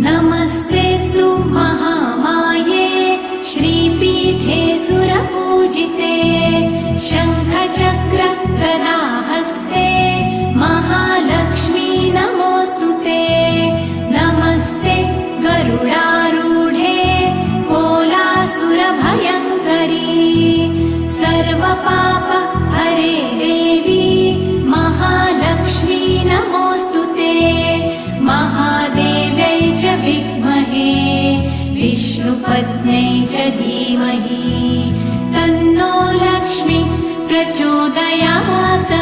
नमस्तेऽस्तु महामाये श्रीपीठे सुरपूजिते शङ्खचक्र गदाहस्ते महालक्ष्मी नमोऽस्तुते। नमस्ते गरुडारूढे कोलासुरभयङ्करी सर्वपाप हरे देवी महालक्ष्मी नमोऽस्तुते। महादेव्यै च विद्महे विष्णुपत्न्यै च धीमहि तन्नो लक्ष्मी प्रचोदयात्।